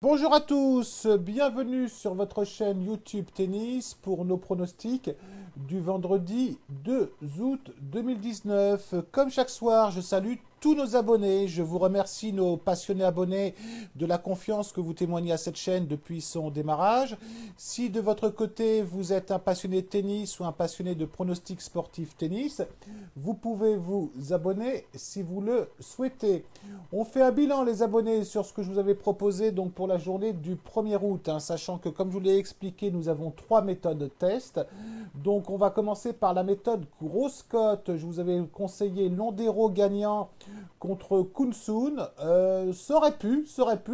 Bonjour à tous, bienvenue sur votre chaîne YouTube Tennis pour nos pronostics du vendredi 2 août 2019. Comme chaque soir, je salue tous nos abonnés. Je vous remercie, nos passionnés abonnés, de la confiance que vous témoignez à cette chaîne depuis son démarrage. Si de votre côté, vous êtes un passionné de tennis ou un passionné de pronostics sportifs tennis, vous pouvez vous abonner si vous le souhaitez. On fait un bilan, les abonnés, sur ce que je vous avais proposé donc pour la journée du 1er août, sachant que, comme je vous l'ai expliqué, nous avons 3 méthodes de test. Donc, on va commencer par la méthode grosse cote. Je vous avais conseillé Londero gagnant contre Kunsun. Ça aurait pu,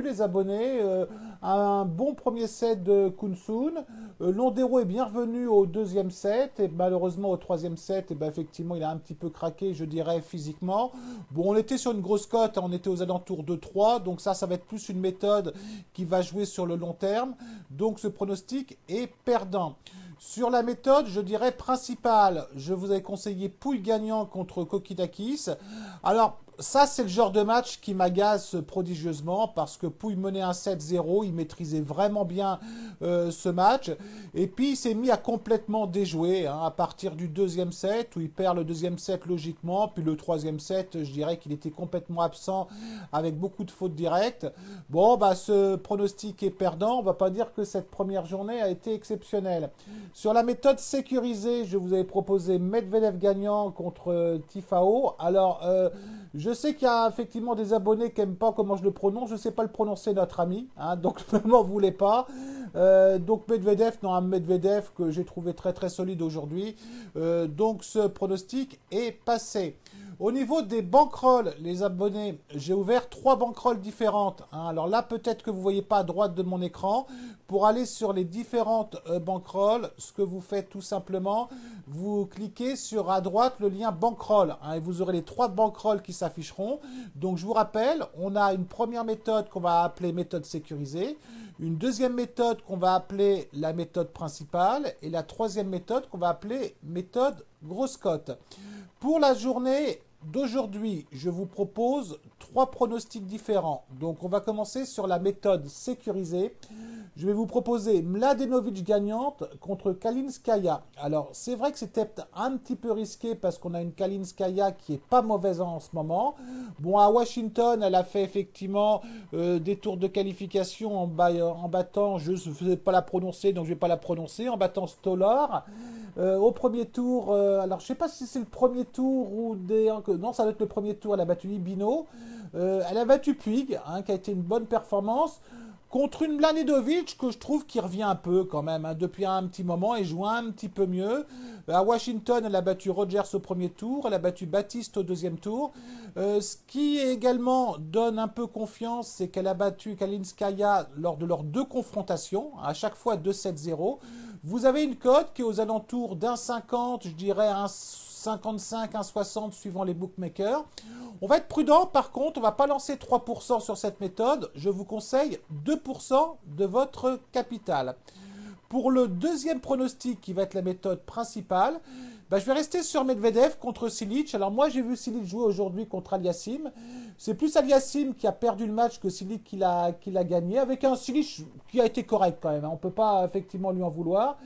les abonnés. Un bon premier set de Kunsun. Londero est bien revenu au deuxième set. Et malheureusement, au troisième set, effectivement, il a un petit peu craqué, je dirais, physiquement. Bon, on était sur une grosse cote. On était aux alentours de 3. Donc ça va être plus une méthode qui va jouer sur le long terme. Donc ce pronostic est perdant. Sur la méthode, je dirais principale, je vous avais conseillé Pouille gagnant contre Kokkinakis. Alors, ça, c'est le genre de match qui m'agace prodigieusement parce que Pouille menait un 7-0, il maîtrisait vraiment bien ce match. Et puis, il s'est mis à complètement déjouer à partir du deuxième set où il perd le deuxième set logiquement. Puis le troisième set, je dirais qu'il était complètement absent avec beaucoup de fautes directes. Bon, ce pronostic est perdant. On ne va pas dire que cette première journée a été exceptionnelle. Sur la méthode sécurisée, je vous avais proposé Medvedev gagnant contre Tifao. Alors, je sais qu'il y a effectivement des abonnés qui n'aiment pas comment je le prononce. Je ne sais pas le prononcer, notre ami. Donc, ne m'en voulez pas. Donc, Medvedev, non, un Medvedev que j'ai trouvé très très solide aujourd'hui. Donc, ce pronostic est passé. Au niveau des bankrolls, les abonnés, j'ai ouvert 3 bankrolls différentes. Alors là, peut-être que vous ne voyez pas à droite de mon écran. Pour aller sur les différentes bankrolls, ce que vous faites tout simplement, vous cliquez sur à droite le lien bankroll. Et vous aurez les 3 bankrolls qui s'afficheront. Donc je vous rappelle, on a une première méthode qu'on va appeler méthode sécurisée. Une deuxième méthode qu'on va appeler la méthode principale. Et la troisième méthode qu'on va appeler méthode grosse cote. Pour la journée d'aujourd'hui, je vous propose 3 pronostics différents. Donc, on va commencer sur la méthode sécurisée. Je vais vous proposer Mladenovic gagnante contre Kalinskaya. Alors, c'est vrai que c'était un petit peu risqué parce qu'on a une Kalinskaya qui est pas mauvaise en ce moment. Bon, à Washington, elle a fait effectivement des tours de qualification en battant, je ne faisais pas la prononcer, donc je ne vais pas la prononcer, en battant Stolar. Au premier tour, alors je ne sais pas si c'est le premier tour ou non, ça doit être le premier tour, elle a battu Ibino. Elle a battu Puig, qui a été une bonne performance. Contre une Mladenovic que je trouve qui revient un peu quand même. Depuis un petit moment, elle joue un petit peu mieux. À Washington, elle a battu Rogers au premier tour. Elle a battu Baptiste au deuxième tour. Ce qui également donne un peu confiance, c'est qu'elle a battu Kalinskaya lors de leurs 2 confrontations. À chaque fois 2-7-0. Vous avez une cote qui est aux alentours d'1,50, je dirais 1,55, 1,60 suivant les bookmakers. On va être prudent, par contre, on ne va pas lancer 3% sur cette méthode. Je vous conseille 2% de votre capital. Pour le deuxième pronostic, qui va être la méthode principale, je vais rester sur Medvedev contre Cilic. Alors moi, j'ai vu Cilic jouer aujourd'hui contre Aliassim. C'est plus Aliassim qui a perdu le match que Cilic qui l'a gagné, avec un Cilic qui a été correct quand même. On ne peut pas effectivement lui en vouloir.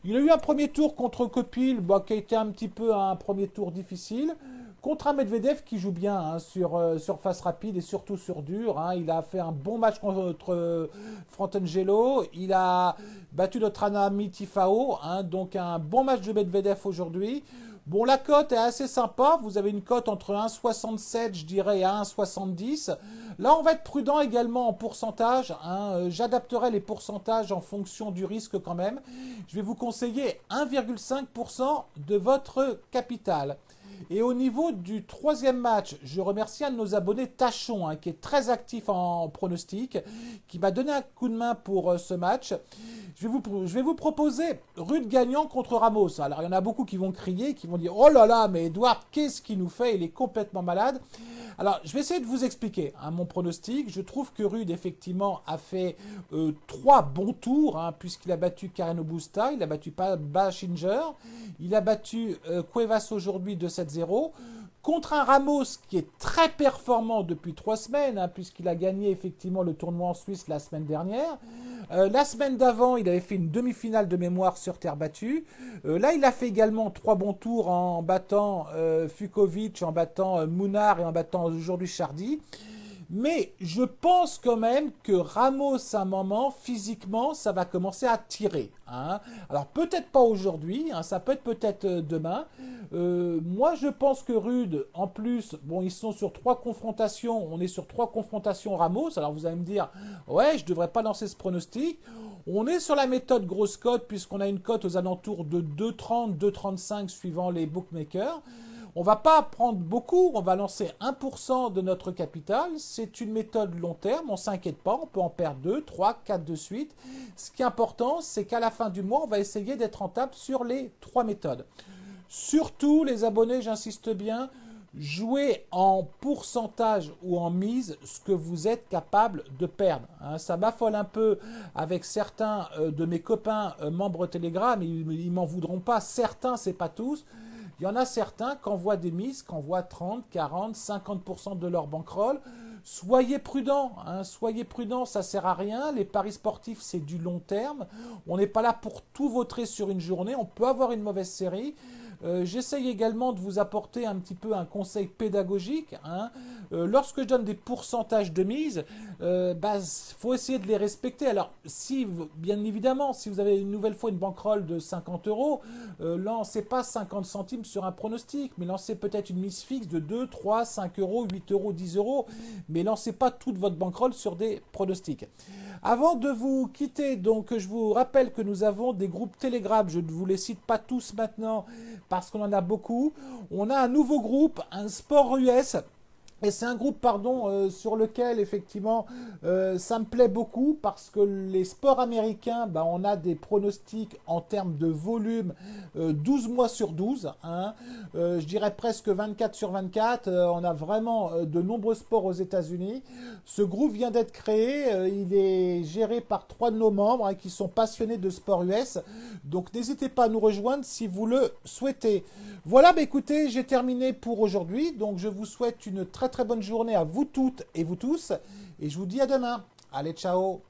Il a eu un premier tour contre Kopil, qui a été un petit peu un premier tour difficile. Contre un Medvedev qui joue bien sur surface rapide et surtout sur dur. Il a fait un bon match contre Frantangelo. Il a battu notre ami Tifao. Donc un bon match de Medvedev aujourd'hui. Bon, la cote est assez sympa. Vous avez une cote entre 1,67, je dirais, et 1,70. Là, on va être prudent également en pourcentage. J'adapterai les pourcentages en fonction du risque quand même. Je vais vous conseiller 1,5% de votre capital. Et au niveau du troisième match, je remercie un de nos abonnés, Tachon, qui est très actif en pronostic, qui m'a donné un coup de main pour ce match. Je vais vous proposer Rude gagnant contre Ramos. Alors, il y en a beaucoup qui vont crier, qui vont dire « Oh là là, mais Edouard, qu'est-ce qu'il nous fait? Il est complètement malade !» Alors, je vais essayer de vous expliquer mon pronostic. Je trouve que Rude, effectivement, a fait 3 bons tours, puisqu'il a battu Carreno Busta, il a battu Basinger, il a battu Cuevas aujourd'hui 2-7-0. contre un Ramos qui est très performant depuis 3 semaines, hein, puisqu'il a gagné effectivement le tournoi en Suisse la semaine dernière. La semaine d'avant, il avait fait une demi-finale de mémoire sur terre battue. Là, il a fait également 3 bons tours en battant Fukovic, en battant Mounard et en battant aujourd'hui Chardy. Mais je pense quand même que Ramos, à un moment, physiquement, ça va commencer à tirer. Hein. Alors peut-être pas aujourd'hui, hein, ça peut être peut-être demain. Moi, je pense que Rude, en plus, bon, ils sont sur 3 confrontations. On est sur 3 confrontations Ramos. Alors vous allez me dire, ouais, je devrais pas lancer ce pronostic. On est sur la méthode grosse cote, puisqu'on a une cote aux alentours de 2,30, 2,35 suivant les bookmakers. On va pas prendre beaucoup, on va lancer 1% de notre capital. C'est une méthode long terme, on ne s'inquiète pas, on peut en perdre 2, 3, 4 de suite. Ce qui est important, c'est qu'à la fin du mois, on va essayer d'être rentable sur les 3 méthodes. Surtout, les abonnés, j'insiste bien, jouez en pourcentage ou en mise ce que vous êtes capable de perdre. Hein, ça m'affole un peu avec certains de mes copains membres Telegram, ils m'en voudront pas. Certains, c'est pas tous. Il y en a certains qui envoient des mises, qui envoient 30, 40, 50% de leur bankroll. Soyez prudents, hein, soyez prudents, ça ne sert à rien. Les paris sportifs, c'est du long terme. On n'est pas là pour tout vautrer sur une journée. On peut avoir une mauvaise série. J'essaye également de vous apporter un petit peu un conseil pédagogique. Hein. Lorsque je donne des pourcentages de mise, faut essayer de les respecter. Alors, si, bien évidemment, si vous avez une nouvelle fois une bankroll de 50 €, lancez pas 50 centimes sur un pronostic, mais lancez peut-être une mise fixe de 2, 3, 5 €, 8 €, 10 €, mais lancez pas toute votre bankroll sur des pronostics. Avant de vous quitter, donc je vous rappelle que nous avons des groupes Telegram. Je ne vous les cite pas tous maintenant parce qu'on en a beaucoup. On a un nouveau groupe, un Sport US. Et c'est un groupe, sur lequel, effectivement, ça me plaît beaucoup parce que les sports américains, on a des pronostics en termes de volume 12 mois sur 12. Hein, je dirais presque 24 sur 24. On a vraiment de nombreux sports aux États-Unis. Ce groupe vient d'être créé. Il est géré par 3 de nos membres hein, qui sont passionnés de sport US. Donc, n'hésitez pas à nous rejoindre si vous le souhaitez. Voilà, écoutez, j'ai terminé pour aujourd'hui. Donc, je vous souhaite une très bonne journée à vous toutes et vous tous. Et je vous dis à demain. Allez, ciao!